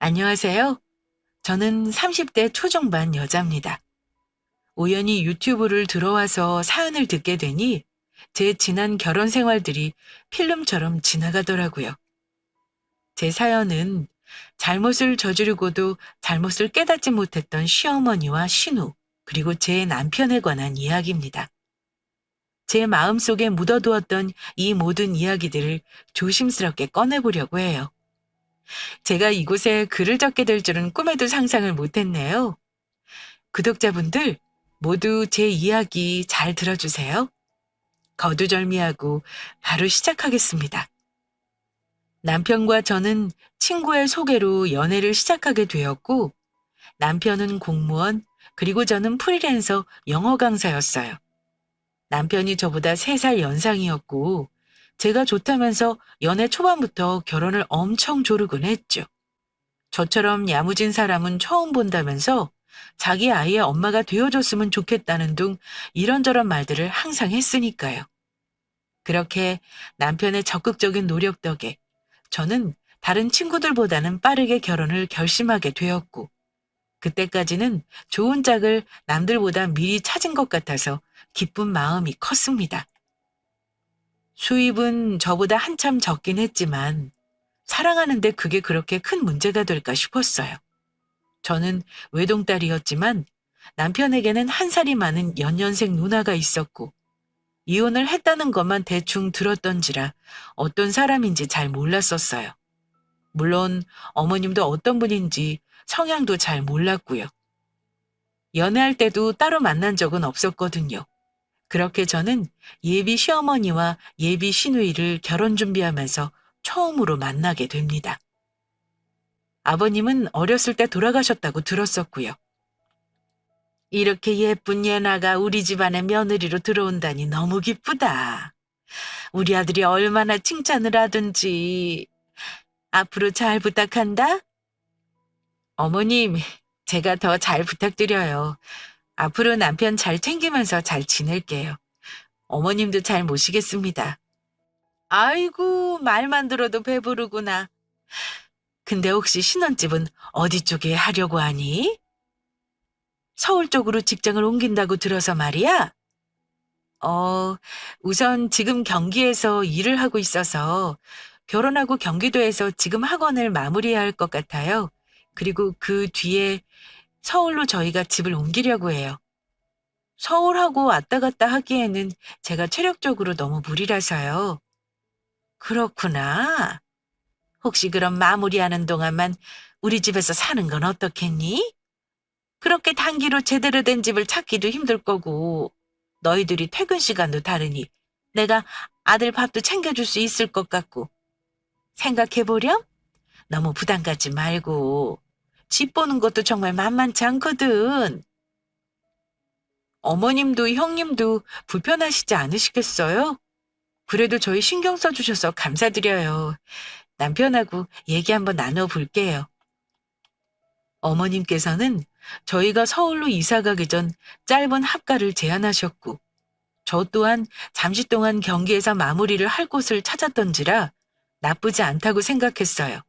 안녕하세요. 저는 30대 초중반 여자입니다. 우연히 유튜브를 들어와서 사연을 듣게 되니 제 지난 결혼 생활들이 필름처럼 지나가더라고요. 제 사연은 잘못을 저지르고도 잘못을 깨닫지 못했던 시어머니와 신우, 그리고 제 남편에 관한 이야기입니다. 제 마음속에 묻어두었던 이 모든 이야기들을 조심스럽게 꺼내보려고 해요. 제가 이곳에 글을 적게 될 줄은 꿈에도 상상을 못했네요. 구독자분들 모두 제 이야기 잘 들어주세요. 거두절미하고 바로 시작하겠습니다. 남편과 저는 친구의 소개로 연애를 시작하게 되었고, 남편은 공무원, 그리고 저는 프리랜서 영어 강사였어요. 남편이 저보다 3살 연상이었고, 제가 좋다면서 연애 초반부터 결혼을 엄청 조르곤 했죠. 저처럼 야무진 사람은 처음 본다면서 자기 아이의 엄마가 되어줬으면 좋겠다는 둥 이런저런 말들을 항상 했으니까요. 그렇게 남편의 적극적인 노력 덕에 저는 다른 친구들보다는 빠르게 결혼을 결심하게 되었고, 그때까지는 좋은 짝을 남들보다 미리 찾은 것 같아서 기쁜 마음이 컸습니다. 수입은 저보다 한참 적긴 했지만 사랑하는데 그게 그렇게 큰 문제가 될까 싶었어요. 저는 외동딸이었지만 남편에게는 1살이 많은 연년생 누나가 있었고, 이혼을 했다는 것만 대충 들었던지라 어떤 사람인지 잘 몰랐었어요. 물론 어머님도 어떤 분인지 성향도 잘 몰랐고요. 연애할 때도 따로 만난 적은 없었거든요. 그렇게 저는 예비 시어머니와 예비 시누이를 결혼 준비하면서 처음으로 만나게 됩니다. 아버님은 어렸을 때 돌아가셨다고 들었었고요. 이렇게 예쁜 예나가 우리 집안에 며느리로 들어온다니 너무 기쁘다. 우리 아들이 얼마나 칭찬을 하든지. 앞으로 잘 부탁한다. 어머님, 제가 더 잘 부탁드려요. 앞으로 남편 잘 챙기면서 잘 지낼게요. 어머님도 잘 모시겠습니다. 아이고, 말만 들어도 배부르구나. 근데 혹시 신혼집은 어디 쪽에 하려고 하니? 서울 쪽으로 직장을 옮긴다고 들어서 말이야. 어, 우선 지금 경기에서 일을 하고 있어서 결혼하고 경기도에서 지금 학원을 마무리해야 할 것 같아요. 그리고 그 뒤에 서울로 저희가 집을 옮기려고 해요. 서울하고 왔다 갔다 하기에는 제가 체력적으로 너무 무리라서요. 그렇구나. 혹시 그럼 마무리하는 동안만 우리 집에서 사는 건 어떻겠니? 그렇게 단기로 제대로 된 집을 찾기도 힘들 거고, 너희들이 퇴근 시간도 다르니 내가 아들 밥도 챙겨줄 수 있을 것 같고, 생각해보렴? 너무 부담 갖지 말고. 집 보는 것도 정말 만만치 않거든. 어머님도 형님도 불편하시지 않으시겠어요? 그래도 저희 신경 써주셔서 감사드려요. 남편하고 얘기 한번 나눠볼게요. 어머님께서는 저희가 서울로 이사 가기 전 짧은 합가를 제안하셨고, 저 또한 잠시 동안 경기에서 마무리를 할 곳을 찾았던지라 나쁘지 않다고 생각했어요.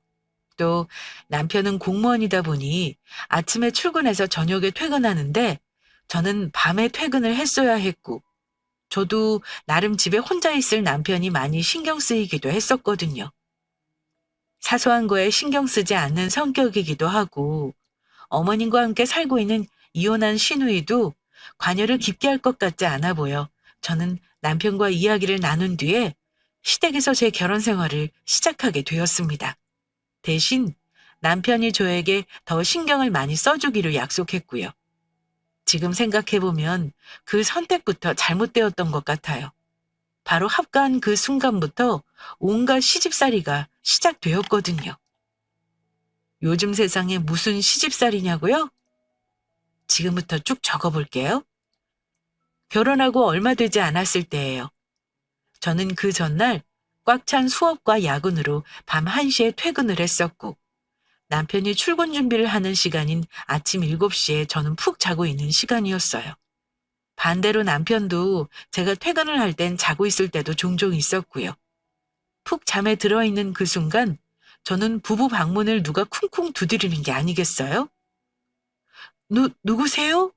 또 남편은 공무원이다 보니 아침에 출근해서 저녁에 퇴근하는데 저는 밤에 퇴근을 했어야 했고, 저도 나름 집에 혼자 있을 남편이 많이 신경 쓰이기도 했었거든요. 사소한 거에 신경 쓰지 않는 성격이기도 하고, 어머님과 함께 살고 있는 이혼한 시누이도 관여를 깊게 할 것 같지 않아 보여 저는 남편과 이야기를 나눈 뒤에 시댁에서 제 결혼 생활을 시작하게 되었습니다. 대신 남편이 저에게 더 신경을 많이 써주기로 약속했고요. 지금 생각해보면 그 선택부터 잘못되었던 것 같아요. 바로 합가한 그 순간부터 온갖 시집살이가 시작되었거든요. 요즘 세상에 무슨 시집살이냐고요? 지금부터 쭉 적어볼게요. 결혼하고 얼마 되지 않았을 때예요. 저는 그 전날 꽉 찬 수업과 야근으로 밤 1시에 퇴근을 했었고, 남편이 출근 준비를 하는 시간인 아침 7시에 저는 푹 자고 있는 시간이었어요. 반대로 남편도 제가 퇴근을 할 땐 자고 있을 때도 종종 있었고요. 푹 잠에 들어있는 그 순간 저는 부부 방문을 누가 쿵쿵 두드리는 게 아니겠어요? 누구세요?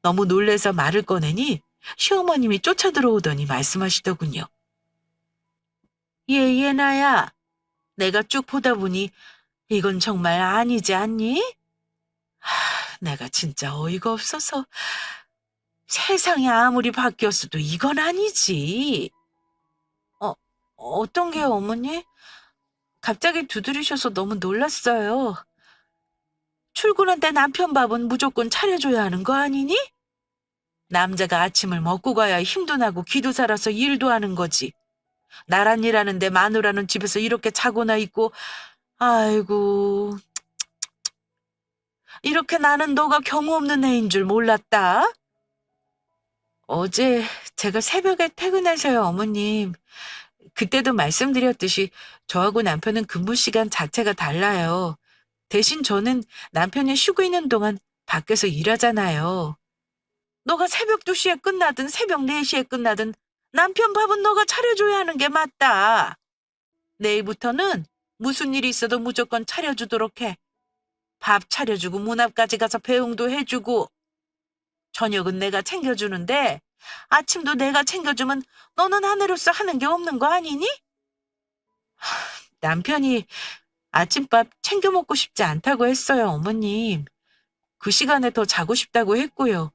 너무 놀래서 말을 꺼내니 시어머님이 쫓아 들어오더니 말씀하시더군요. 나야. 내가 쭉 보다 보니 이건 정말 아니지 않니? 내가 진짜 어이가 없어서 세상이 아무리 바뀌었어도 이건 아니지. 어, 어떤 게요, 어머니? 갑자기 두드리셔서 너무 놀랐어요. 출근한 때 남편 밥은 무조건 차려줘야 하는 거 아니니? 남자가 아침을 먹고 가야 힘도 나고 기도 살아서 일도 하는 거지. 나란 일하는데 마누라는 집에서 이렇게 자고나 있고, 아이고, 이렇게 나는 너가 경우 없는 애인 줄 몰랐다. 어제 제가 새벽에 퇴근해서요, 어머님. 그때도 말씀드렸듯이 저하고 남편은 근무 시간 자체가 달라요. 대신 저는 남편이 쉬고 있는 동안 밖에서 일하잖아요. 너가 새벽 2시에 끝나든 새벽 4시에 끝나든 남편 밥은 너가 차려줘야 하는 게 맞다. 내일부터는 무슨 일이 있어도 무조건 차려주도록 해. 밥 차려주고 문 앞까지 가서 배웅도 해주고 저녁은 내가 챙겨주는데 아침도 내가 챙겨주면 너는 아내로서 하는 게 없는 거 아니니? 남편이 아침밥 챙겨 먹고 싶지 않다고 했어요, 어머님. 그 시간에 더 자고 싶다고 했고요.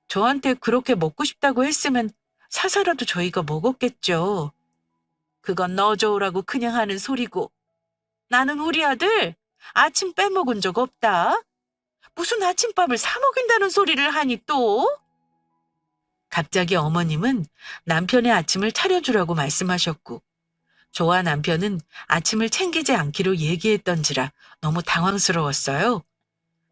저한테 그렇게 먹고 싶다고 했으면 사사라도 저희가 먹었겠죠. 그건 너 좋으라고 그냥 하는 소리고. 나는 우리 아들 아침 빼먹은 적 없다. 무슨 아침밥을 사 먹인다는 소리를 하니 또? 갑자기 어머님은 남편의 아침을 차려주라고 말씀하셨고 저와 남편은 아침을 챙기지 않기로 얘기했던지라 너무 당황스러웠어요.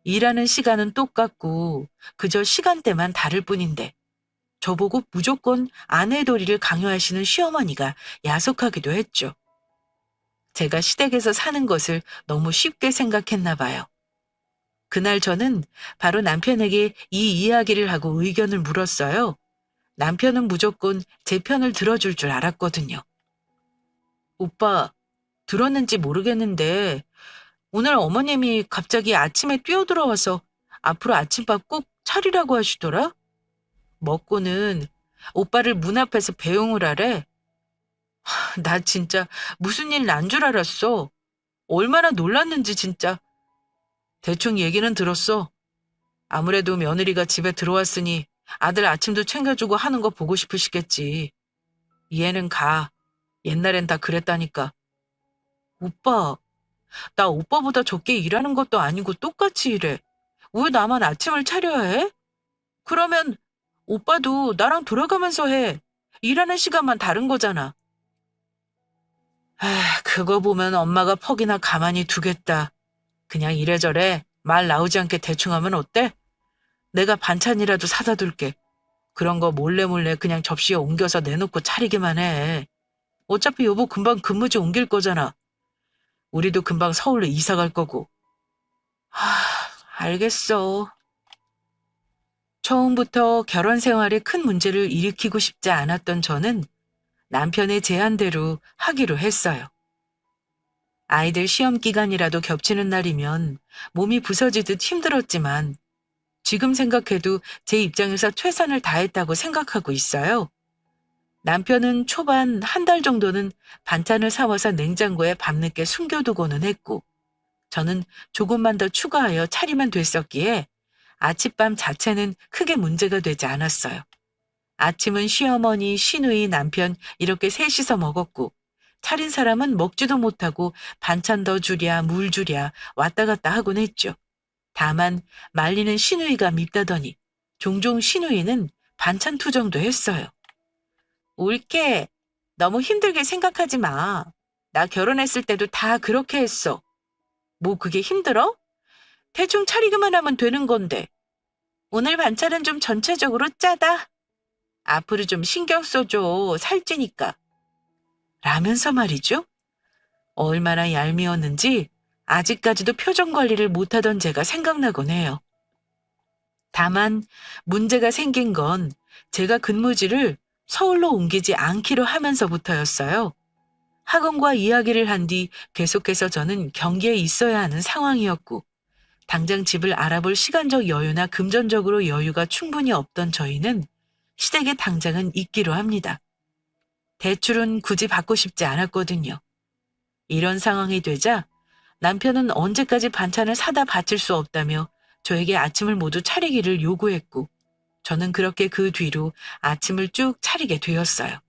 일하는 시간은 똑같고 그저 시간대만 다를 뿐인데 저보고 무조건 아내 도리를 강요하시는 시어머니가 야속하기도 했죠. 제가 시댁에서 사는 것을 너무 쉽게 생각했나 봐요. 그날 저는 바로 남편에게 이 이야기를 하고 의견을 물었어요. 남편은 무조건 제 편을 들어줄 줄 알았거든요. 오빠, 들었는지 모르겠는데 오늘 어머님이 갑자기 아침에 뛰어들어와서 앞으로 아침밥 꼭 차리라고 하시더라? 먹고는 오빠를 문 앞에서 배웅을 하래. 나 진짜 무슨 일 난 줄 알았어. 얼마나 놀랐는지 진짜. 대충 얘기는 들었어. 아무래도 며느리가 집에 들어왔으니 아들 아침도 챙겨주고 하는 거 보고 싶으시겠지. 이해는 가. 옛날엔 다 그랬다니까. 오빠, 나 오빠보다 적게 일하는 것도 아니고 똑같이 일해. 왜 나만 아침을 차려야 해? 그러면 오빠도 나랑 돌아가면서 해. 일하는 시간만 다른 거잖아. 그거 보면 엄마가 퍽이나 가만히 두겠다. 그냥 이래저래 말 나오지 않게 대충 하면 어때? 내가 반찬이라도 사다 둘게. 그런 거 몰래 몰래 그냥 접시에 옮겨서 내놓고 차리기만 해. 어차피 여보 금방 근무지 옮길 거잖아. 우리도 금방 서울로 이사 갈 거고. 알겠어. 처음부터 결혼 생활에 큰 문제를 일으키고 싶지 않았던 저는 남편의 제안대로 하기로 했어요. 아이들 시험 기간이라도 겹치는 날이면 몸이 부서지듯 힘들었지만 지금 생각해도 제 입장에서 최선을 다했다고 생각하고 있어요. 남편은 초반 1달 정도는 반찬을 사와서 냉장고에 밤늦게 숨겨두고는 했고 저는 조금만 더 추가하여 차리면 됐었기에 아침밤 자체는 크게 문제가 되지 않았어요. 아침은 시어머니, 시누이, 남편 이렇게 셋이서 먹었고 차린 사람은 먹지도 못하고 반찬 더 주랴 물 주랴 왔다 갔다 하곤 했죠. 다만 말리는 시누이가 밉다더니 종종 시누이는 반찬 투정도 했어요. 옳게 너무 힘들게 생각하지 마. 나 결혼했을 때도 다 그렇게 했어. 뭐 그게 힘들어? 대충 차리기만 하면 되는 건데. 오늘 반찬은 좀 전체적으로 짜다. 앞으로 좀 신경 써줘. 살찌니까. 라면서 말이죠. 얼마나 얄미웠는지 아직까지도 표정 관리를 못하던 제가 생각나곤 해요. 다만 문제가 생긴 건 제가 근무지를 서울로 옮기지 않기로 하면서부터였어요. 학원과 이야기를 한 뒤 계속해서 저는 경기에 있어야 하는 상황이었고, 당장 집을 알아볼 시간적 여유나 금전적으로 여유가 충분히 없던 저희는 시댁에 당장은 있기로 합니다. 대출은 굳이 받고 싶지 않았거든요. 이런 상황이 되자 남편은 언제까지 반찬을 사다 바칠 수 없다며 저에게 아침을 모두 차리기를 요구했고, 저는 그렇게 그 뒤로 아침을 쭉 차리게 되었어요.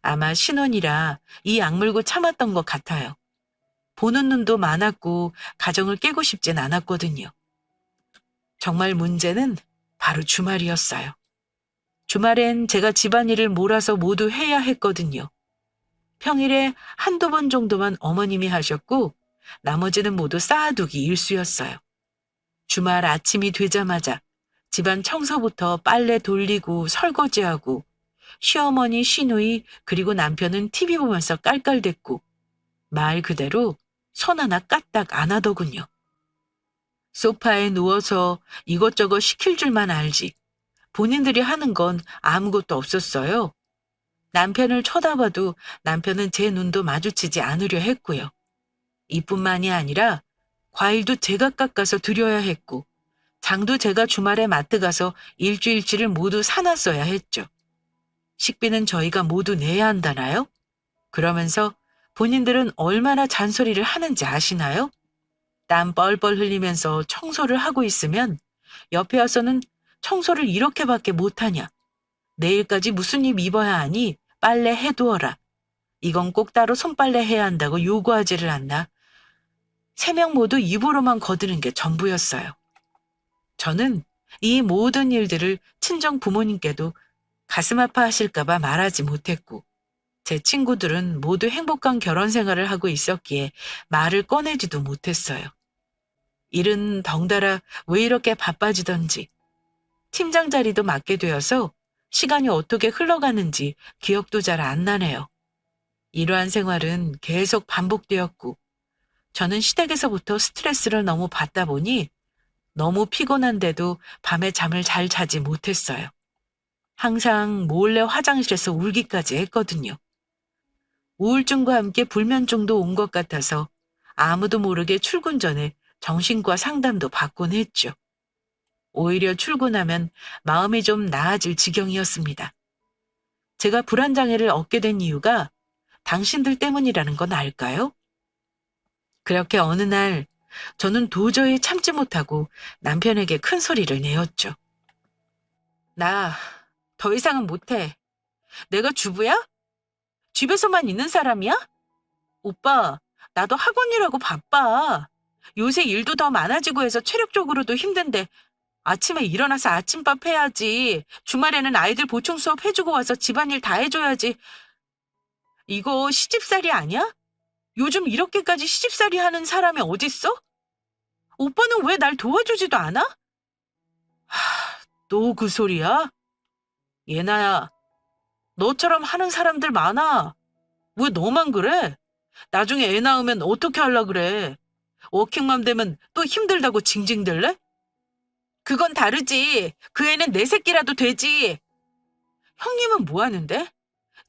아마 신혼이라 이 악물고 참았던 것 같아요. 보는 눈도 많았고 가정을 깨고 싶진 않았거든요. 정말 문제는 바로 주말이었어요. 주말엔 제가 집안일을 몰아서 모두 해야 했거든요. 평일에 한두 번 정도만 어머님이 하셨고 나머지는 모두 쌓아두기 일쑤였어요. 주말 아침이 되자마자 집안 청소부터 빨래 돌리고 설거지하고 시어머니, 시누이, 그리고 남편은 TV 보면서 깔깔댔고 말 그대로 손 하나 까딱 안 하더군요. 소파에 누워서 이것저것 시킬 줄만 알지 본인들이 하는 건 아무것도 없었어요. 남편을 쳐다봐도 남편은 제 눈도 마주치지 않으려 했고요. 이뿐만이 아니라 과일도 제가 깎아서 드려야 했고 장도 제가 주말에 마트 가서 일주일치를 모두 사놨어야 했죠. 식비는 저희가 모두 내야 한다나요? 그러면서 본인들은 얼마나 잔소리를 하는지 아시나요? 땀 뻘뻘 흘리면서 청소를 하고 있으면 옆에 와서는 청소를 이렇게밖에 못하냐. 내일까지 무슨 입 입어야 하니 빨래 해두어라. 이건 꼭 따로 손빨래 해야 한다고 요구하지를 않나. 세 명 모두 입으로만 거드는 게 전부였어요. 저는 이 모든 일들을 친정 부모님께도 가슴 아파하실까봐 말하지 못했고, 제 친구들은 모두 행복한 결혼 생활을 하고 있었기에 말을 꺼내지도 못했어요. 일은 덩달아 왜 이렇게 바빠지던지 팀장 자리도 맡게 되어서 시간이 어떻게 흘러가는지 기억도 잘 안 나네요. 이러한 생활은 계속 반복되었고 저는 시댁에서부터 스트레스를 너무 받다 보니 너무 피곤한데도 밤에 잠을 잘 자지 못했어요. 항상 몰래 화장실에서 울기까지 했거든요. 우울증과 함께 불면증도 온 것 같아서 아무도 모르게 출근 전에 정신과 상담도 받곤 했죠. 오히려 출근하면 마음이 좀 나아질 지경이었습니다. 제가 불안장애를 얻게 된 이유가 당신들 때문이라는 건 알까요? 그렇게 어느 날 저는 도저히 참지 못하고 남편에게 큰 소리를 내었죠. 나 더 이상은 못해. 내가 주부야? 집에서만 있는 사람이야? 오빠, 나도 학원 일하고 바빠. 요새 일도 더 많아지고 해서 체력적으로도 힘든데 아침에 일어나서 아침밥 해야지. 주말에는 아이들 보충 수업 해주고 와서 집안일 다 해줘야지. 이거 시집살이 아니야? 요즘 이렇게까지 시집살이 하는 사람이 어딨어? 오빠는 왜 날 도와주지도 않아? 또 그 소리야? 예나야, 너처럼 하는 사람들 많아. 왜 너만 그래? 나중에 애 낳으면 어떻게 하려 그래? 워킹맘 되면 또 힘들다고 징징댈래? 그건 다르지. 그 애는 내 새끼라도 되지. 형님은 뭐 하는데?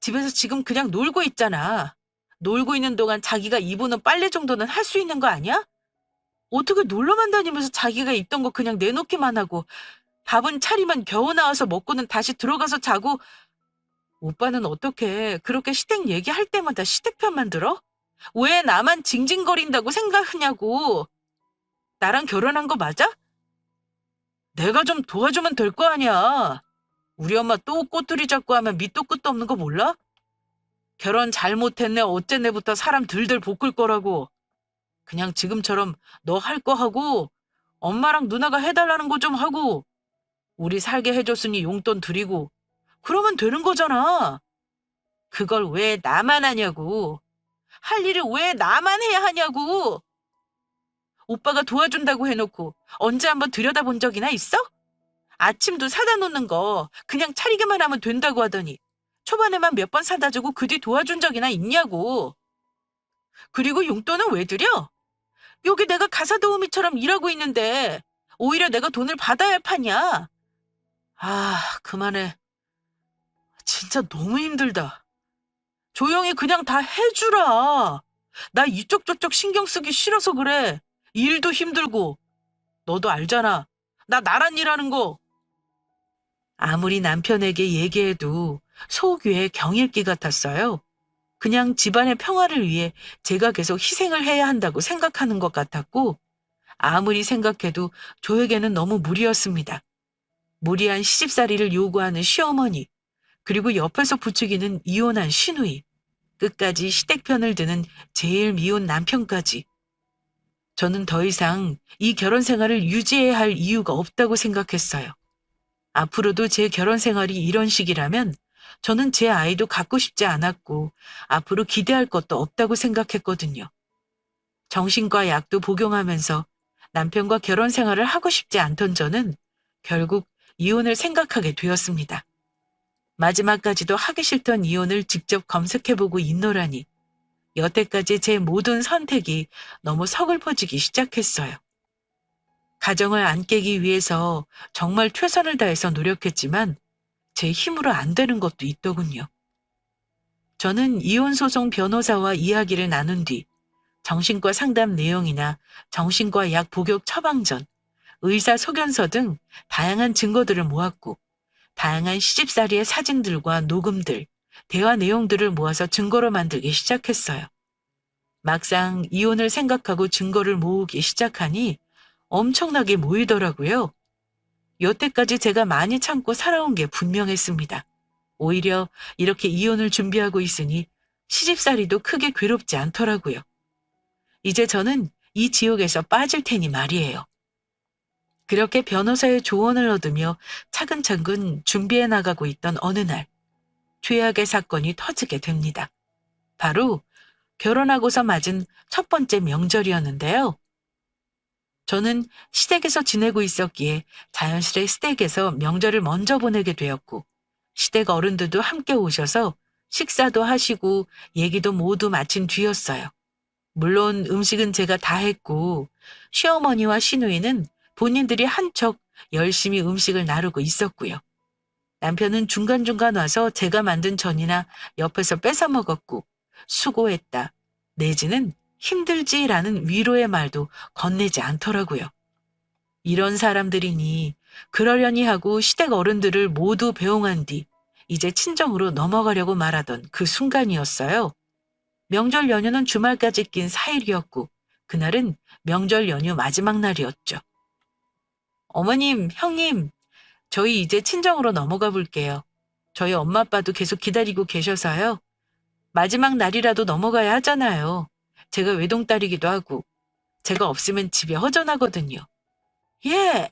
집에서 지금 그냥 놀고 있잖아. 놀고 있는 동안 자기가 입은 옷 빨래 정도는 할 수 있는 거 아니야? 어떻게 놀러만 다니면서 자기가 입던 거 그냥 내놓기만 하고 밥은 차리면 겨우 나와서 먹고는 다시 들어가서 자고. 오빠는 어떻게 그렇게 시댁 얘기할 때마다 시댁 편만 들어? 왜 나만 징징거린다고 생각하냐고. 나랑 결혼한 거 맞아? 내가 좀 도와주면 될 거 아니야. 우리 엄마 또 꼬투리 잡고 하면 밑도 끝도 없는 거 몰라? 결혼 잘못했네 어쨌네부터 사람 들들 볶을 거라고. 그냥 지금처럼 너 할 거 하고 엄마랑 누나가 해달라는 거 좀 하고 우리 살게 해줬으니 용돈 드리고 그러면 되는 거잖아. 그걸 왜 나만 하냐고. 할 일을 왜 나만 해야 하냐고. 오빠가 도와준다고 해놓고 언제 한번 들여다본 적이나 있어? 아침도 사다 놓는 거 그냥 차리기만 하면 된다고 하더니 초반에만 몇 번 사다 주고 그 뒤 도와준 적이나 있냐고. 그리고 용돈은 왜 드려? 여기 내가 가사 도우미처럼 일하고 있는데 오히려 내가 돈을 받아야 할 판이야. 아, 그만해. 진짜 너무 힘들다. 조용히 그냥 다 해주라. 나 이쪽 저쪽 신경 쓰기 싫어서 그래. 일도 힘들고. 너도 알잖아. 나 나란 일하는 거. 아무리 남편에게 얘기해도 속위에 경일기 같았어요. 그냥 집안의 평화를 위해 제가 계속 희생을 해야 한다고 생각하는 것 같았고, 아무리 생각해도 저에게는 너무 무리였습니다. 무리한 시집살이를 요구하는 시어머니, 그리고 옆에서 부추기는 이혼한 시누이, 끝까지 시댁편을 드는 제일 미운 남편까지. 저는 더 이상 이 결혼 생활을 유지해야 할 이유가 없다고 생각했어요. 앞으로도 제 결혼 생활이 이런 식이라면 저는 제 아이도 갖고 싶지 않았고 앞으로 기대할 것도 없다고 생각했거든요. 정신과 약도 복용하면서 남편과 결혼 생활을 하고 싶지 않던 저는 결국 이혼을 생각하게 되었습니다. 마지막까지도 하기 싫던 이혼을 직접 검색해보고 있노라니 여태까지 제 모든 선택이 너무 서글퍼지기 시작했어요. 가정을 안 깨기 위해서 정말 최선을 다해서 노력했지만 제 힘으로 안 되는 것도 있더군요. 저는 이혼소송 변호사와 이야기를 나눈 뒤 정신과 상담 내용이나 정신과 약 복용 처방전, 의사 소견서 등 다양한 증거들을 모았고 다양한 시집살이의 사진들과 녹음들, 대화 내용들을 모아서 증거로 만들기 시작했어요. 막상 이혼을 생각하고 증거를 모으기 시작하니 엄청나게 모이더라고요. 여태까지 제가 많이 참고 살아온 게 분명했습니다. 오히려 이렇게 이혼을 준비하고 있으니 시집살이도 크게 괴롭지 않더라고요. 이제 저는 이 지옥에서 빠질 테니 말이에요. 그렇게 변호사의 조언을 얻으며 차근차근 준비해 나가고 있던 어느 날, 최악의 사건이 터지게 됩니다. 바로 결혼하고서 맞은 첫 번째 명절이었는데요. 저는 시댁에서 지내고 있었기에 자연스레 시댁에서 명절을 먼저 보내게 되었고, 시댁 어른들도 함께 오셔서 식사도 하시고 얘기도 모두 마친 뒤였어요. 물론 음식은 제가 다 했고, 시어머니와 시누이는 본인들이 한 척 열심히 음식을 나르고 있었고요. 남편은 중간중간 와서 제가 만든 전이나 옆에서 뺏어 먹었고, 수고했다, 내지는 힘들지라는 위로의 말도 건네지 않더라고요. 이런 사람들이니 그러려니 하고 시댁 어른들을 모두 배웅한 뒤 이제 친정으로 넘어가려고 말하던 그 순간이었어요. 명절 연휴는 주말까지 낀 4일이었고 그날은 명절 연휴 마지막 날이었죠. 어머님, 형님, 저희 이제 친정으로 넘어가 볼게요. 저희 엄마 아빠도 계속 기다리고 계셔서요. 마지막 날이라도 넘어가야 하잖아요. 제가 외동딸이기도 하고 제가 없으면 집이 허전하거든요. 예,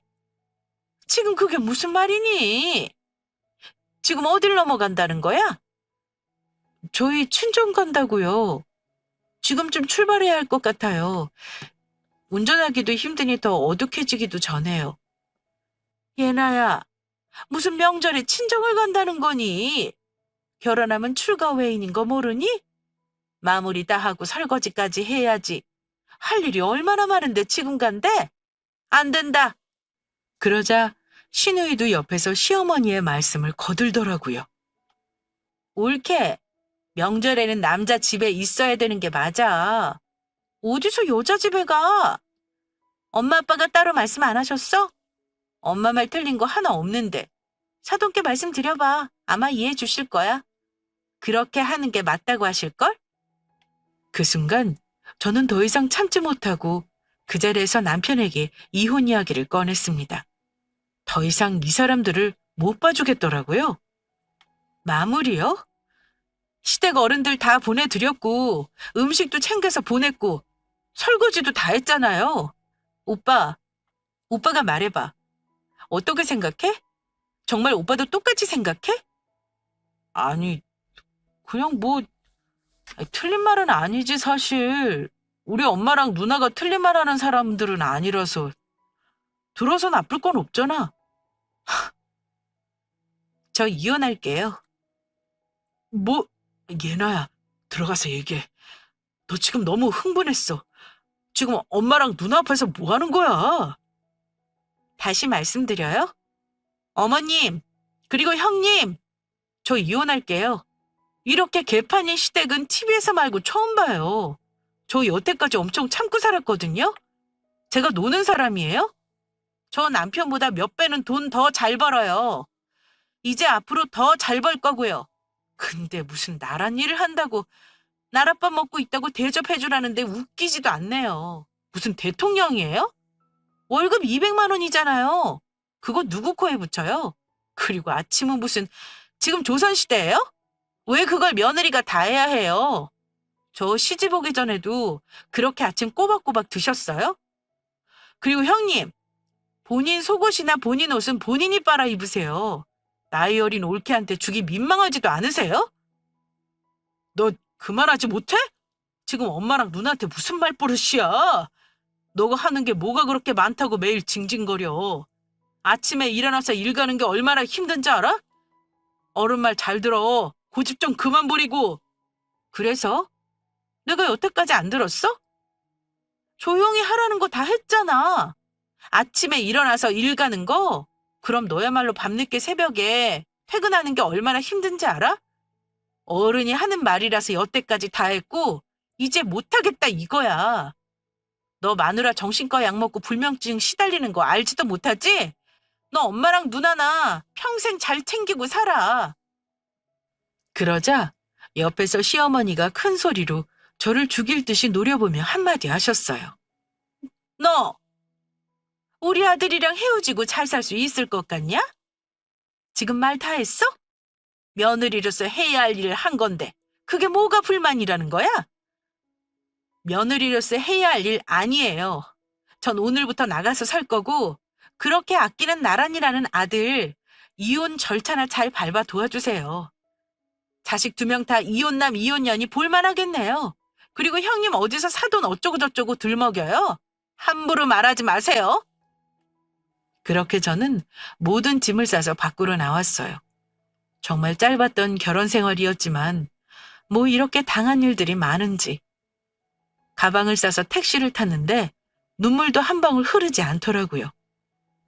지금 그게 무슨 말이니? 지금 어딜 넘어간다는 거야? 저희 친정 간다고요. 지금쯤 출발해야 할 것 같아요. 운전하기도 힘드니 더 어둑해지기도 전에요. 예나야, 무슨 명절에 친정을 간다는 거니? 결혼하면 출가 외인인 거 모르니? 마무리 다 하고 설거지까지 해야지. 할 일이 얼마나 많은데 지금 간대? 안 된다. 그러자 시누이도 옆에서 시어머니의 말씀을 거들더라고요. 옳게. 명절에는 남자 집에 있어야 되는 게 맞아. 어디서 여자 집에 가? 엄마 아빠가 따로 말씀 안 하셨어? 엄마 말 틀린 거 하나 없는데. 사돈께 말씀드려봐. 아마 이해해 주실 거야. 그렇게 하는 게 맞다고 하실걸? 그 순간 저는 더 이상 참지 못하고 그 자리에서 남편에게 이혼 이야기를 꺼냈습니다. 더 이상 이 사람들을 못 봐주겠더라고요. 마무리요? 시댁 어른들 다 보내드렸고 음식도 챙겨서 보냈고 설거지도 다 했잖아요. 오빠가 말해봐. 어떻게 생각해? 정말 오빠도 똑같이 생각해? 아니, 그냥 틀린 말은 아니지 사실. 우리 엄마랑 누나가 틀린 말 하는 사람들은 아니라서 들어서 나쁠 건 없잖아. 저 이혼할게요. 뭐, 예나야, 들어가서 얘기해. 너 지금 너무 흥분했어. 지금 엄마랑 누나 앞에서 뭐 하는 거야? 다시 말씀드려요. 어머님, 그리고 형님, 저 이혼할게요. 이렇게 개판인 시댁은 TV에서 말고 처음 봐요. 저 여태까지 엄청 참고 살았거든요. 제가 노는 사람이에요? 저 남편보다 몇 배는 돈 더 잘 벌어요. 이제 앞으로 더 잘 벌 거고요. 근데 무슨 나란 일을 한다고 나랏밥 먹고 있다고 대접해주라는데 웃기지도 않네요. 무슨 대통령이에요? 월급 200만 원이잖아요. 그거 누구 코에 붙여요? 그리고 아침은 무슨 지금 조선시대예요? 왜 그걸 며느리가 다 해야 해요? 저 시집 오기 전에도 그렇게 아침 꼬박꼬박 드셨어요? 그리고 형님, 본인 속옷이나 본인 옷은 본인이 빨아 입으세요. 나이 어린 올케한테 주기 민망하지도 않으세요? 너 그만하지 못해? 지금 엄마랑 누나한테 무슨 말버릇이야? 너가 하는 게 뭐가 그렇게 많다고 매일 징징거려. 아침에 일어나서 일 가는 게 얼마나 힘든지 알아? 어른 말 잘 들어. 고집 좀 그만 부리고. 그래서? 내가 여태까지 안 들었어? 조용히 하라는 거 다 했잖아. 아침에 일어나서 일 가는 거? 그럼 너야말로 밤늦게 새벽에 퇴근하는 게 얼마나 힘든지 알아? 어른이 하는 말이라서 여태까지 다 했고 이제 못하겠다 이거야. 너 마누라 정신과 약 먹고 불면증 시달리는 거 알지도 못하지? 너 엄마랑 누나나 평생 잘 챙기고 살아. 그러자 옆에서 시어머니가 큰 소리로 저를 죽일 듯이 노려보며 한마디 하셨어요. 너 우리 아들이랑 헤어지고 잘 살 수 있을 것 같냐? 지금 말 다 했어? 며느리로서 해야 할 일을 한 건데 그게 뭐가 불만이라는 거야? 며느리로서 해야 할 일 아니에요. 전 오늘부터 나가서 살 거고 그렇게 아끼는 나란이라는 아들 이혼 절차나 잘 밟아 도와주세요. 자식 2명 다 이혼남 이혼년이 볼만하겠네요. 그리고 형님 어디서 사돈 어쩌고저쩌고 들먹여요? 함부로 말하지 마세요. 그렇게 저는 모든 짐을 싸서 밖으로 나왔어요. 정말 짧았던 결혼 생활이었지만 뭐 이렇게 당한 일들이 많은지. 가방을 싸서 택시를 탔는데 눈물도 한 방울 흐르지 않더라고요.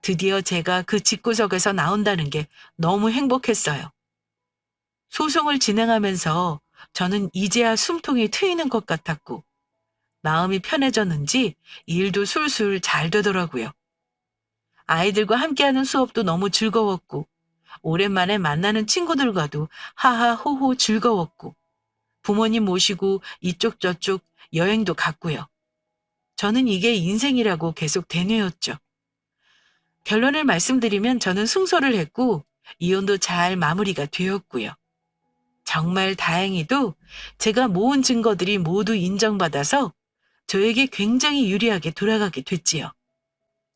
드디어 제가 그 집구석에서 나온다는 게 너무 행복했어요. 소송을 진행하면서 저는 이제야 숨통이 트이는 것 같았고 마음이 편해졌는지 일도 술술 잘 되더라고요. 아이들과 함께하는 수업도 너무 즐거웠고 오랜만에 만나는 친구들과도 하하호호 즐거웠고 부모님 모시고 이쪽 저쪽 여행도 갔고요. 저는 이게 인생이라고 계속 되뇌었죠. 결론을 말씀드리면 저는 승소를 했고 이혼도 잘 마무리가 되었고요. 정말 다행히도 제가 모은 증거들이 모두 인정받아서 저에게 굉장히 유리하게 돌아가게 됐지요.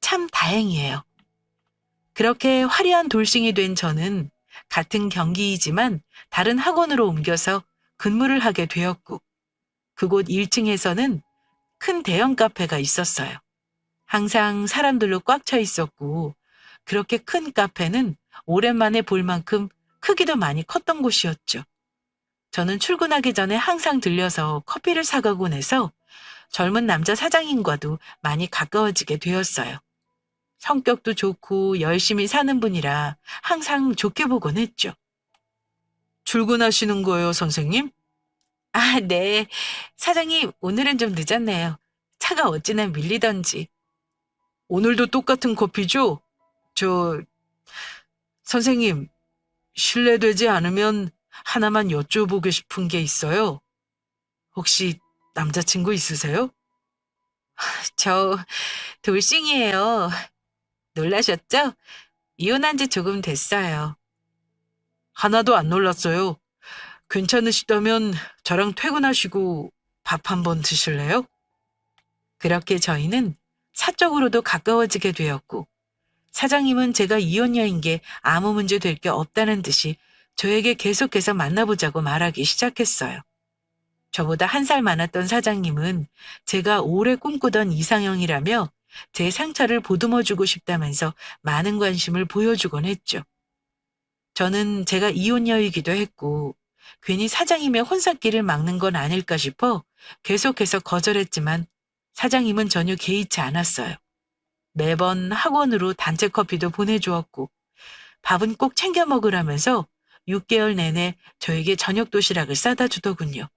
참 다행이에요. 그렇게 화려한 돌싱이 된 저는 같은 경기이지만 다른 학원으로 옮겨서 근무를 하게 되었고 그곳 1층에서는 큰 대형 카페가 있었어요. 항상 사람들로 꽉 차 있었고 그렇게 큰 카페는 오랜만에 볼 만큼 크기도 많이 컸던 곳이었죠. 저는 출근하기 전에 항상 들려서 커피를 사가곤 해서 젊은 남자 사장님과도 많이 가까워지게 되었어요. 성격도 좋고 열심히 사는 분이라 항상 좋게 보곤 했죠. 출근하시는 거예요, 선생님? 아, 네. 사장님, 오늘은 좀 늦었네요. 차가 어찌나 밀리던지. 오늘도 똑같은 커피죠? 선생님, 실례되지 않으면 하나만 여쭤보고 싶은 게 있어요. 혹시 남자친구 있으세요? 저 돌싱이에요. 놀라셨죠? 이혼한 지 조금 됐어요. 하나도 안 놀랐어요. 괜찮으시다면 저랑 퇴근하시고 밥 한번 드실래요? 그렇게 저희는 사적으로도 가까워지게 되었고 사장님은 제가 이혼녀인 게 아무 문제 될 게 없다는 듯이 저에게 계속해서 만나보자고 말하기 시작했어요. 저보다 1살 많았던 사장님은 제가 오래 꿈꾸던 이상형이라며 제 상처를 보듬어주고 싶다면서 많은 관심을 보여주곤 했죠. 저는 제가 이혼녀이기도 했고 괜히 사장님의 혼삿길을 막는 건 아닐까 싶어 계속해서 거절했지만 사장님은 전혀 개의치 않았어요. 매번 학원으로 단체 커피도 보내주었고 밥은 꼭 챙겨 먹으라면서 6개월 내내 저에게 저녁 도시락을 싸다 주더군요.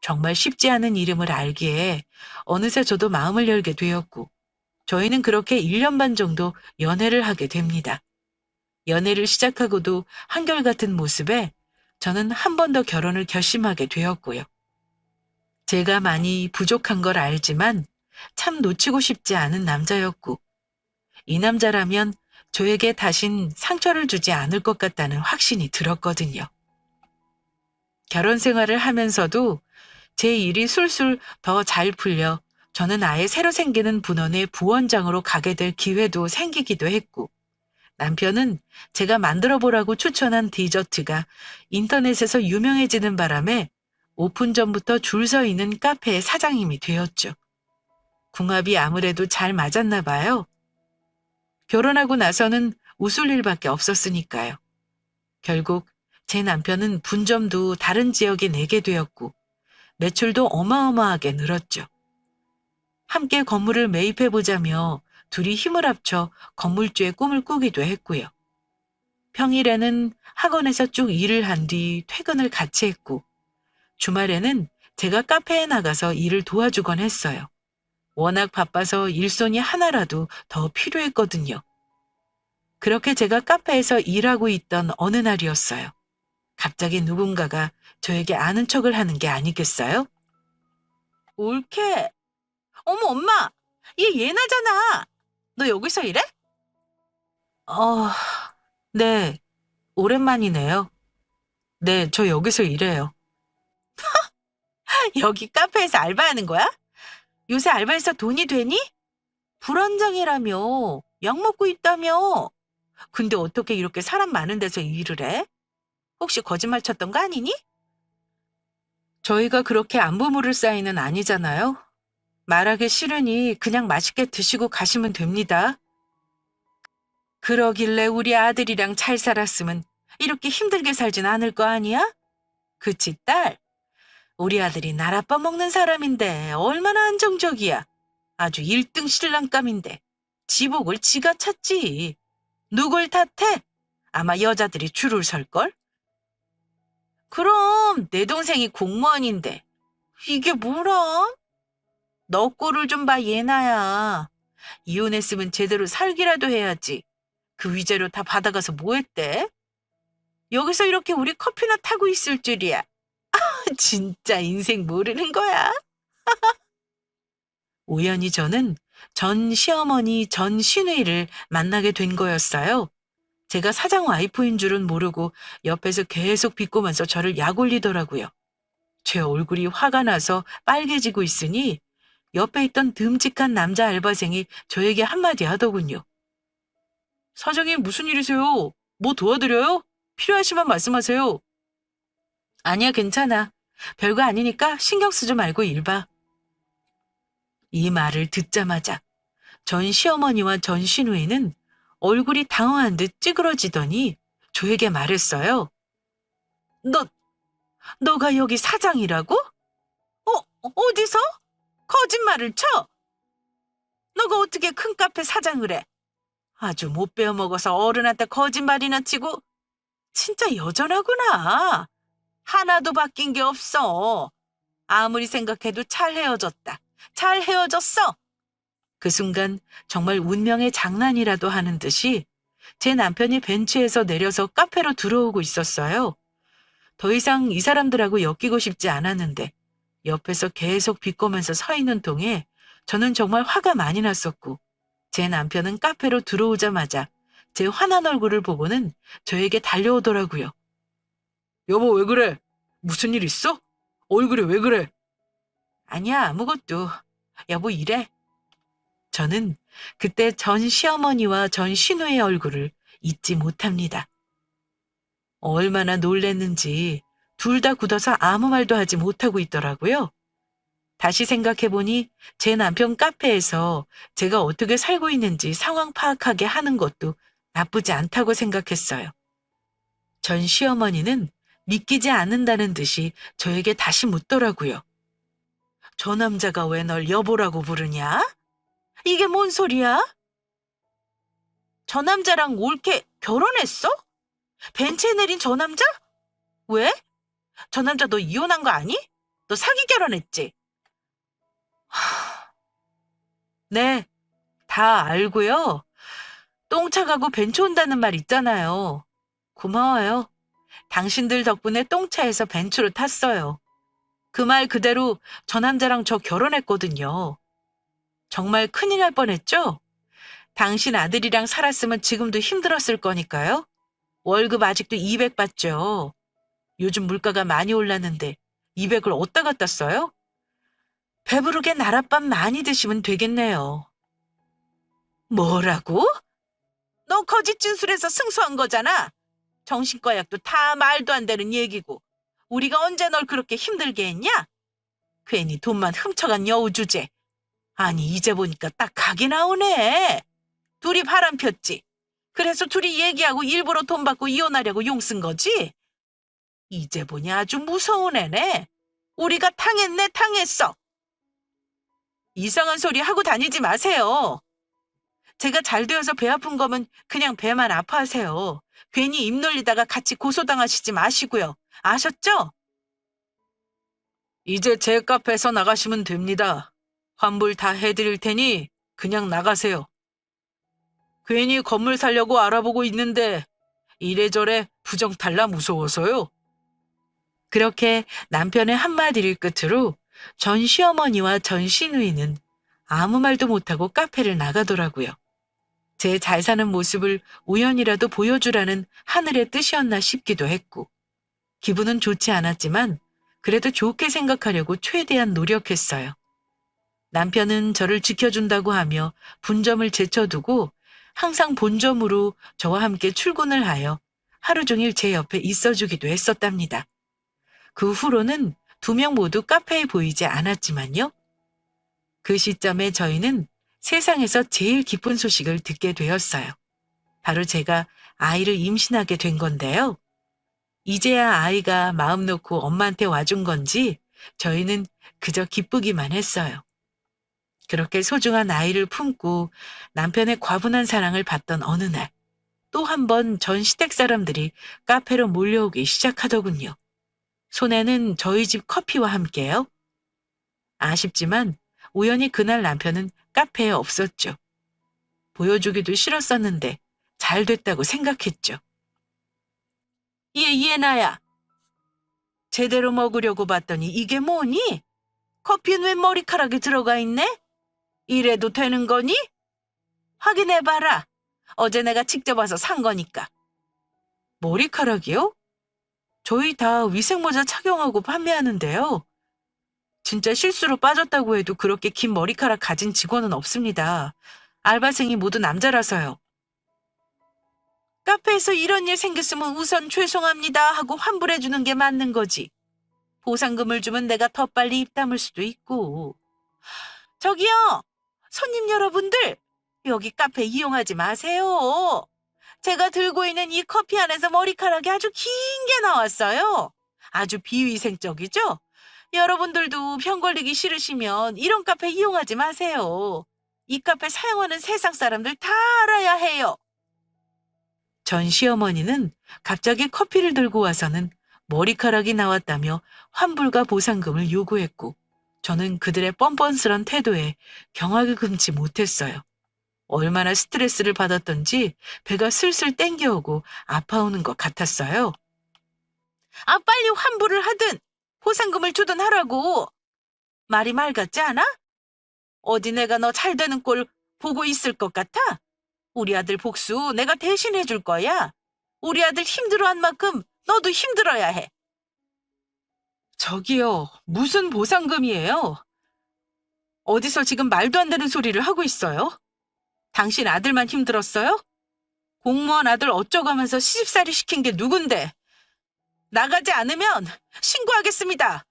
정말 쉽지 않은 이름을 알기에 어느새 저도 마음을 열게 되었고, 저희는 그렇게 1년 반 정도 연애를 하게 됩니다. 연애를 시작하고도 한결같은 모습에 저는 한 번 더 결혼을 결심하게 되었고요. 제가 많이 부족한 걸 알지만 참 놓치고 싶지 않은 남자였고, 이 남자라면 저에게 다신 상처를 주지 않을 것 같다는 확신이 들었거든요. 결혼 생활을 하면서도 제 일이 술술 더 잘 풀려 저는 아예 새로 생기는 분원의 부원장으로 가게 될 기회도 생기기도 했고, 남편은 제가 만들어 보라고 추천한 디저트가 인터넷에서 유명해지는 바람에 오픈 전부터 줄 서 있는 카페의 사장님이 되었죠. 궁합이 아무래도 잘 맞았나 봐요. 결혼하고 나서는 웃을 일밖에 없었으니까요. 결국 제 남편은 분점도 다른 지역에 내게 되었고, 매출도 어마어마하게 늘었죠. 함께 건물을 매입해보자며 둘이 힘을 합쳐 건물주의 꿈을 꾸기도 했고요. 평일에는 학원에서 쭉 일을 한 뒤 퇴근을 같이 했고, 주말에는 제가 카페에 나가서 일을 도와주곤 했어요. 워낙 바빠서 일손이 하나라도 더 필요했거든요. 그렇게 제가 카페에서 일하고 있던 어느 날이었어요. 갑자기 누군가가 저에게 아는 척을 하는 게 아니겠어요? 옳게. 어머, 엄마! 얘 예나잖아! 너 여기서 일해? 어, 네. 오랜만이네요. 네, 저 여기서 일해요. 여기 카페에서 알바하는 거야? 요새 알바해서 돈이 되니? 불안정이라며. 약 먹고 있다며. 근데 어떻게 이렇게 사람 많은 데서 일을 해? 혹시 거짓말 쳤던 거 아니니? 저희가 그렇게 안부모를 쌓이는 아니잖아요. 말하기 싫으니 그냥 맛있게 드시고 가시면 됩니다. 그러길래 우리 아들이랑 잘 살았으면 이렇게 힘들게 살진 않을 거 아니야? 그치, 딸? 우리 아들이 날아빠 먹는 사람인데 얼마나 안정적이야. 아주 1등 신랑감인데 지복을 지가 찾지. 누굴 탓해? 아마 여자들이 줄을 설걸? 그럼 내 동생이 공무원인데 이게 뭐라? 너 꼴을 좀 봐, 예나야. 이혼했으면 제대로 살기라도 해야지. 그 위자료 다 받아가서 뭐 했대? 여기서 이렇게 우리 커피나 타고 있을 줄이야. 진짜 인생 모르는 거야. 우연히 저는 전 시어머니 전 시누이를 만나게 된 거였어요. 제가 사장 와이프인 줄은 모르고 옆에서 계속 비꼬면서 저를 약올리더라고요. 제 얼굴이 화가 나서 빨개지고 있으니 옆에 있던 듬직한 남자 알바생이 저에게 한마디 하더군요. 사장님, 무슨 일이세요? 뭐 도와드려요? 필요하시면 말씀하세요. 아니야, 괜찮아. 별거 아니니까 신경 쓰지 말고 일 봐. 이 말을 듣자마자 전 시어머니와 전 시누이는 얼굴이 당황한 듯 찌그러지더니 저에게 말했어요. 너, 너가 여기 사장이라고? 어디서? 거짓말을 쳐? 너가 어떻게 큰 카페 사장을 해? 아주 못 배워먹어서 어른한테 거짓말이나 치고 진짜 여전하구나. 하나도 바뀐 게 없어. 아무리 생각해도 잘 헤어졌다. 잘 헤어졌어. 그 순간 정말 운명의 장난이라도 하는 듯이 제 남편이 벤치에서 내려서 카페로 들어오고 있었어요. 더 이상 이 사람들하고 엮이고 싶지 않았는데 옆에서 계속 비꼬면서 서 있는 동에 저는 정말 화가 많이 났었고, 제 남편은 카페로 들어오자마자 제 화난 얼굴을 보고는 저에게 달려오더라고요. 여보, 왜 그래? 무슨 일 있어? 얼굴이 왜 그래? 아니야, 아무것도. 여보, 이래. 저는 그때 전 시어머니와 전 시누의 얼굴을 잊지 못합니다. 얼마나 놀랬는지 둘 다 굳어서 아무 말도 하지 못하고 있더라고요. 다시 생각해보니 제 남편 카페에서 제가 어떻게 살고 있는지 상황 파악하게 하는 것도 나쁘지 않다고 생각했어요. 전 시어머니는 믿기지 않는다는 듯이 저에게 다시 묻더라고요. 저 남자가 왜 널 여보라고 부르냐? 이게 뭔 소리야? 저 남자랑 옳게 결혼했어? 벤치에 내린 저 남자? 왜? 저 남자 너 이혼한 거 아니? 너 사기 결혼했지? 네, 다 알고요. 똥차 가고 벤츠 온다는 말 있잖아요. 고마워요. 당신들 덕분에 똥차에서 벤츠로 탔어요. 그 말 그대로 저 남자랑 저 결혼했거든요. 정말 큰일 날 뻔했죠? 당신 아들이랑 살았으면 지금도 힘들었을 거니까요. 월급 아직도 200 받죠. 요즘 물가가 많이 올랐는데 200을 어디다 갖다 써요? 배부르게 나랏밥 많이 드시면 되겠네요. 뭐라고? 너 거짓 진술해서 승소한 거잖아. 정신과 약도 다 말도 안 되는 얘기고. 우리가 언제 널 그렇게 힘들게 했냐? 괜히 돈만 훔쳐간 여우 주제. 아니 이제 보니까 딱 각이 나오네. 둘이 바람 폈지. 그래서 둘이 얘기하고 일부러 돈 받고 이혼하려고 용 쓴 거지? 이제 보니 아주 무서운 애네. 우리가 당했네 당했어. 이상한 소리 하고 다니지 마세요. 제가 잘 되어서 배 아픈 거면 그냥 배만 아파하세요. 괜히 입 놀리다가 같이 고소당하시지 마시고요. 아셨죠? 이제 제 카페에서 나가시면 됩니다. 환불 다 해드릴 테니 그냥 나가세요. 괜히 건물 살려고 알아보고 있는데 이래저래 부정탈라 무서워서요. 그렇게 남편의 한마디를 끝으로 전 시어머니와 전 시누이는 아무 말도 못하고 카페를 나가더라고요. 제 잘 사는 모습을 우연이라도 보여주라는 하늘의 뜻이었나 싶기도 했고, 기분은 좋지 않았지만 그래도 좋게 생각하려고 최대한 노력했어요. 남편은 저를 지켜준다고 하며 분점을 제쳐두고 항상 본점으로 저와 함께 출근을 하여 하루 종일 제 옆에 있어주기도 했었답니다. 그 후로는 두 명 모두 카페에 보이지 않았지만요. 그 시점에 저희는 세상에서 제일 기쁜 소식을 듣게 되었어요. 바로 제가 아이를 임신하게 된 건데요. 이제야 아이가 마음 놓고 엄마한테 와준 건지 저희는 그저 기쁘기만 했어요. 그렇게 소중한 아이를 품고 남편의 과분한 사랑을 받던 어느 날, 또 한 번 전 시댁 사람들이 카페로 몰려오기 시작하더군요. 손에는 저희 집 커피와 함께요. 아쉽지만 우연히 그날 남편은 카페에 없었죠. 보여주기도 싫었었는데 잘 됐다고 생각했죠. 얘나야. 제대로 먹으려고 봤더니 이게 뭐니? 커피는 왜 머리카락이 들어가 있네? 이래도 되는 거니? 확인해봐라. 어제 내가 직접 와서 산 거니까. 머리카락이요? 저희 다 위생모자 착용하고 판매하는데요. 진짜 실수로 빠졌다고 해도 그렇게 긴 머리카락 가진 직원은 없습니다. 알바생이 모두 남자라서요. 카페에서 이런 일 생겼으면 우선 죄송합니다 하고 환불해주는 게 맞는 거지. 보상금을 주면 내가 더 빨리 입 다물 수도 있고. 저기요, 손님 여러분들, 여기 카페 이용하지 마세요. 제가 들고 있는 이 커피 안에서 머리카락이 아주 긴 게 나왔어요. 아주 비위생적이죠? 여러분들도 병 걸리기 싫으시면 이런 카페 이용하지 마세요. 이 카페 사용하는 세상 사람들 다 알아야 해요. 전 시어머니는 갑자기 커피를 들고 와서는 머리카락이 나왔다며 환불과 보상금을 요구했고, 저는 그들의 뻔뻔스런 태도에 경악을 금치 못했어요. 얼마나 스트레스를 받았던지 배가 슬슬 땡겨오고 아파오는 것 같았어요. 아, 빨리 환불을 하든 보상금을 주든 하라고. 말이 말 같지 않아? 어디 내가 너 잘 되는 꼴 보고 있을 것 같아? 우리 아들 복수 내가 대신 해줄 거야. 우리 아들 힘들어한 만큼 너도 힘들어야 해. 저기요, 무슨 보상금이에요? 어디서 지금 말도 안 되는 소리를 하고 있어요? 당신 아들만 힘들었어요? 공무원 아들 어쩌가면서 시집살이 시킨 게 누군데? 나가지 않으면 신고하겠습니다.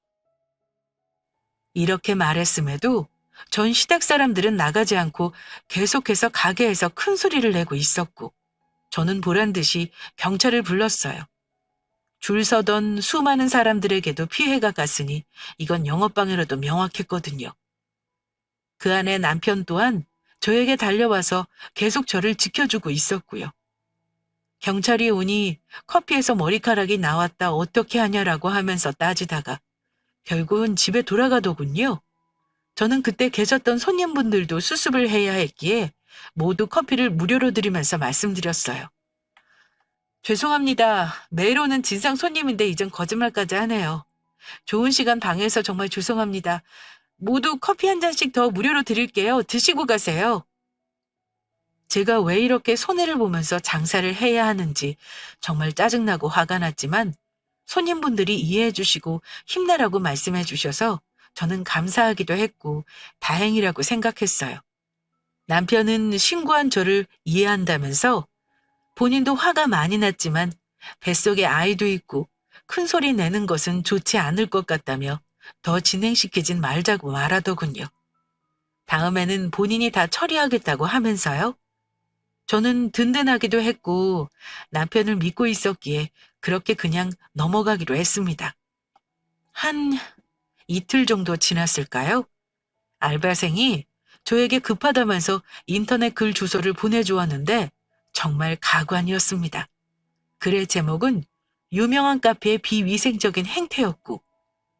이렇게 말했음에도 전 시댁 사람들은 나가지 않고 계속해서 가게에서 큰 소리를 내고 있었고, 저는 보란 듯이 경찰을 불렀어요. 줄 서던 수많은 사람들에게도 피해가 갔으니 이건 영업방해로도 명확했거든요. 그 안에 남편 또한 저에게 달려와서 계속 저를 지켜주고 있었고요. 경찰이 오니 커피에서 머리카락이 나왔다 어떻게 하냐라고 하면서 따지다가 결국은 집에 돌아가더군요. 저는 그때 계셨던 손님분들도 수습을 해야 했기에 모두 커피를 무료로 드리면서 말씀드렸어요. 죄송합니다. 매일 오는 진상 손님인데 이젠 거짓말까지 하네요. 좋은 시간 방해해서 정말 죄송합니다. 모두 커피 한 잔씩 더 무료로 드릴게요. 드시고 가세요. 제가 왜 이렇게 손해를 보면서 장사를 해야 하는지 정말 짜증나고 화가 났지만 손님분들이 이해해 주시고 힘내라고 말씀해 주셔서 저는 감사하기도 했고 다행이라고 생각했어요. 남편은 신고한 저를 이해한다면서 본인도 화가 많이 났지만 뱃속에 아이도 있고 큰 소리 내는 것은 좋지 않을 것 같다며 더 진행시키진 말자고 말하더군요. 다음에는 본인이 다 처리하겠다고 하면서요. 저는 든든하기도 했고 남편을 믿고 있었기에 그렇게 그냥 넘어가기로 했습니다. 한 이틀 정도 지났을까요? 알바생이 저에게 급하다면서 인터넷 글 주소를 보내주었는데 정말 가관이었습니다. 글의 제목은 유명한 카페의 비위생적인 행태였고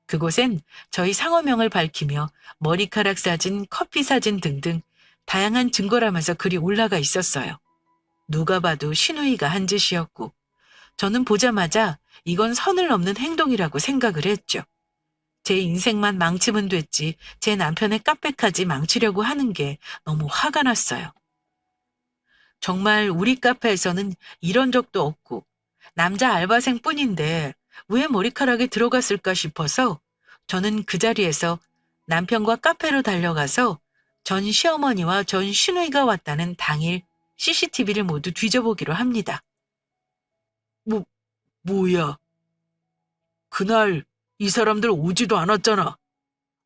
그곳엔 저희 상호명을 밝히며 머리카락 사진, 커피 사진 등등 다양한 증거라면서 글이 올라가 있었어요. 누가 봐도 신우이가 한 짓이었고 저는 보자마자 이건 선을 넘는 행동이라고 생각을 했죠. 제 인생만 망치면 됐지 제 남편의 카페까지 망치려고 하는 게 너무 화가 났어요. 정말 우리 카페에서는 이런 적도 없고 남자 알바생뿐인데 왜 머리카락이 들어갔을까 싶어서 저는 그 자리에서 남편과 카페로 달려가서 전 시어머니와 전 시누이가 왔다는 당일 CCTV를 모두 뒤져보기로 합니다. 뭐, 뭐야? 그날 이 사람들 오지도 않았잖아.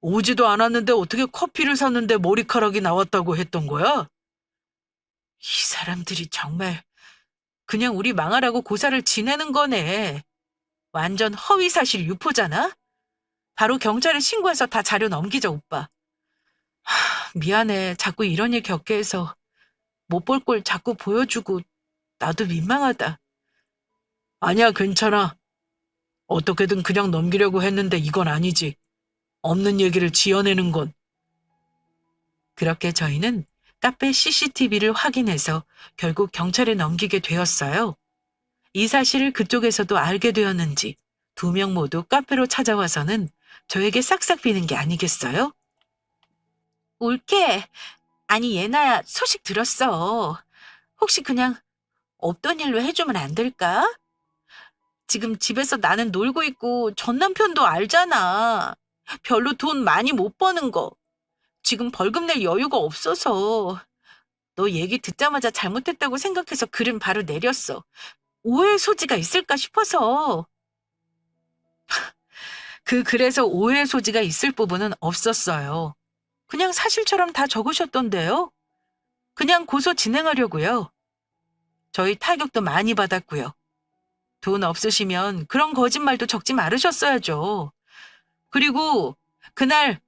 오지도 않았는데 어떻게 커피를 샀는데 머리카락이 나왔다고 했던 거야? 이 사람들이 정말 그냥 우리 망하라고 고사를 지내는 거네. 완전 허위사실 유포잖아? 바로 경찰에 신고해서 다 자료 넘기자, 오빠. 미안해. 자꾸 이런 일 겪게 해서 못 볼 걸 자꾸 보여주고 나도 민망하다. 아니야, 괜찮아. 어떻게든 그냥 넘기려고 했는데 이건 아니지. 없는 얘기를 지어내는 건. 그렇게 저희는 카페 CCTV를 확인해서 결국 경찰에 넘기게 되었어요. 이 사실을 그쪽에서도 알게 되었는지 2명 모두 카페로 찾아와서는 저에게 싹싹 비는 게 아니겠어요? 옳게. 아니 예나야 소식 들었어. 혹시 그냥 없던 일로 해주면 안 될까? 지금 집에서 나는 놀고 있고 전 남편도 알잖아. 별로 돈 많이 못 버는 거. 지금 벌금 낼 여유가 없어서. 너 얘기 듣자마자 잘못했다고 생각해서 글은 바로 내렸어. 오해의 소지가 있을까 싶어서. 그 글에서 오해의 소지가 있을 부분은 없었어요. 그냥 사실처럼 다 적으셨던데요. 그냥 고소 진행하려고요. 저희 타격도 많이 받았고요. 돈 없으시면 그런 거짓말도 적지 말으셨어야죠. 그리고 그날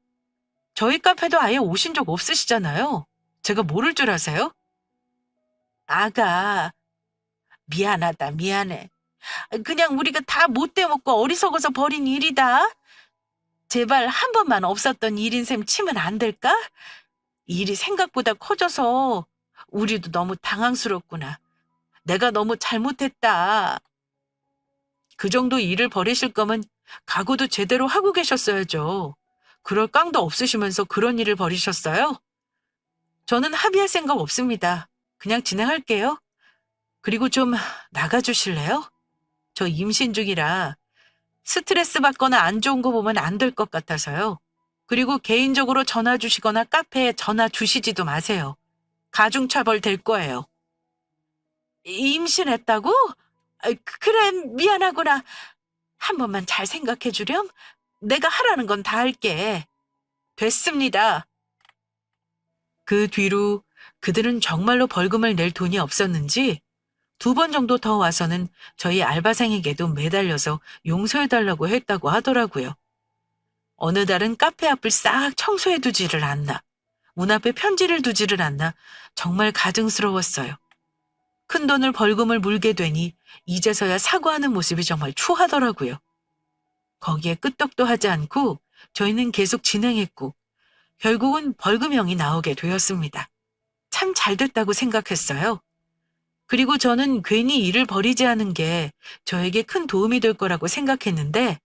저희 카페도 아예 오신 적 없으시잖아요. 제가 모를 줄 아세요? 아가, 미안하다, 미안해. 그냥 우리가 다 못돼 먹고 어리석어서 벌인 일이다. 제발 한 번만 없었던 일인 셈 치면 안 될까? 일이 생각보다 커져서 우리도 너무 당황스럽구나. 내가 너무 잘못했다. 그 정도 일을 벌이실 거면 각오도 제대로 하고 계셨어야죠. 그럴 깡도 없으시면서 그런 일을 벌이셨어요? 저는 합의할 생각 없습니다. 그냥 진행할게요. 그리고 좀 나가주실래요? 저 임신 중이라 스트레스 받거나 안 좋은 거 보면 안 될 것 같아서요. 그리고 개인적으로 전화 주시거나 카페에 전화 주시지도 마세요. 가중처벌 될 거예요. 임신했다고? 그래, 미안하구나. 한 번만 잘 생각해 주렴. 내가 하라는 건 다 할게. 됐습니다. 그 뒤로 그들은 정말로 벌금을 낼 돈이 없었는지 2번 정도 더 와서는 저희 알바생에게도 매달려서 용서해달라고 했다고 하더라고요. 어느 달은 카페 앞을 싹 청소해두지를 않나, 문 앞에 편지를 두지를 않나 정말 가증스러웠어요. 큰돈을 벌금을 물게 되니 이제서야 사과하는 모습이 정말 추하더라고요. 거기에 끄떡도 하지 않고 저희는 계속 진행했고 결국은 벌금형이 나오게 되었습니다. 참 잘 됐다고 생각했어요. 그리고 저는 괜히 일을 버리지 않은 게 저에게 큰 도움이 될 거라고 생각했는데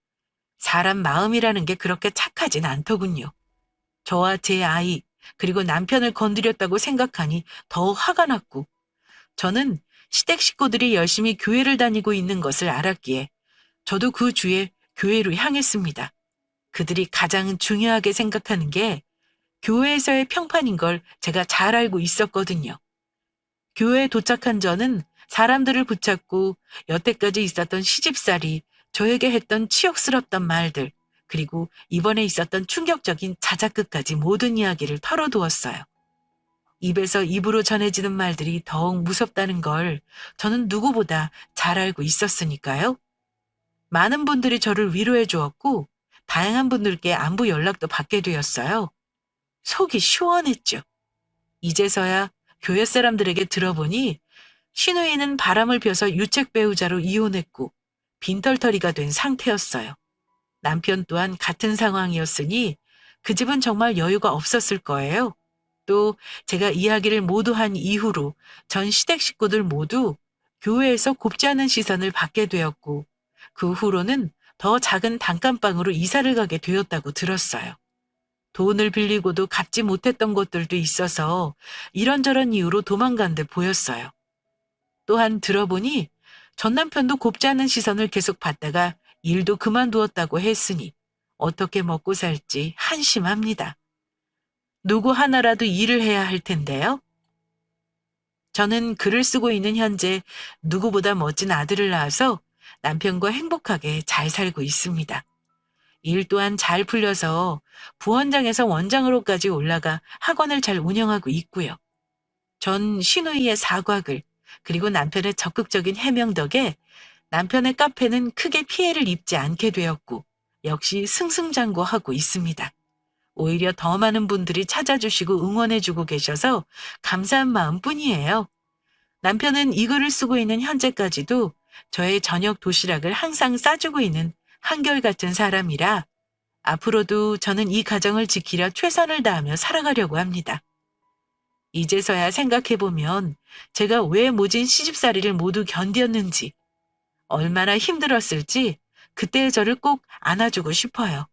사람 마음이라는 게 그렇게 착하진 않더군요. 저와 제 아이, 그리고 남편을 건드렸다고 생각하니 더 화가 났고 저는 시댁 식구들이 열심히 교회를 다니고 있는 것을 알았기에 저도 그 주에 교회로 향했습니다. 그들이 가장 중요하게 생각하는 게 교회에서의 평판인 걸 제가 잘 알고 있었거든요. 교회에 도착한 저는 사람들을 붙잡고 여태까지 있었던 시집살이, 저에게 했던 치욕스럽던 말들, 그리고 이번에 있었던 충격적인 자작극까지 모든 이야기를 털어두었어요. 입에서 입으로 전해지는 말들이 더욱 무섭다는 걸 저는 누구보다 잘 알고 있었으니까요. 많은 분들이 저를 위로해 주었고 다양한 분들께 안부 연락도 받게 되었어요. 속이 시원했죠. 이제서야 교회 사람들에게 들어보니 신우이는 바람을 펴서 유책 배우자로 이혼했고 빈털터리가 된 상태였어요. 남편 또한 같은 상황이었으니 그 집은 정말 여유가 없었을 거예요. 또 제가 이야기를 모두 한 이후로 전 시댁 식구들 모두 교회에서 곱지 않은 시선을 받게 되었고 그 후로는 더 작은 단칸방으로 이사를 가게 되었다고 들었어요. 돈을 빌리고도 갚지 못했던 것들도 있어서 이런저런 이유로 도망간 듯 보였어요. 또한 들어보니 전 남편도 곱지 않은 시선을 계속 받다가 일도 그만두었다고 했으니 어떻게 먹고 살지 한심합니다. 누구 하나라도 일을 해야 할 텐데요. 저는 글을 쓰고 있는 현재 누구보다 멋진 아들을 낳아서 남편과 행복하게 잘 살고 있습니다. 일 또한 잘 풀려서 부원장에서 원장으로까지 올라가 학원을 잘 운영하고 있고요. 전 신우이의 사과글, 그리고 남편의 적극적인 해명 덕에 남편의 카페는 크게 피해를 입지 않게 되었고 역시 승승장구하고 있습니다. 오히려 더 많은 분들이 찾아주시고 응원해주고 계셔서 감사한 마음뿐이에요. 남편은 이 글을 쓰고 있는 현재까지도 저의 저녁 도시락을 항상 싸주고 있는 한결같은 사람이라 앞으로도 저는 이 가정을 지키려 최선을 다하며 살아가려고 합니다. 이제서야 생각해보면 제가 왜 모진 시집살이를 모두 견뎠는지, 얼마나 힘들었을지 그때의 저를 꼭 안아주고 싶어요.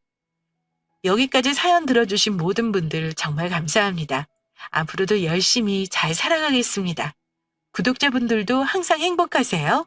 여기까지 사연 들어주신 모든 분들 정말 감사합니다. 앞으로도 열심히 잘 살아가겠습니다. 구독자분들도 항상 행복하세요.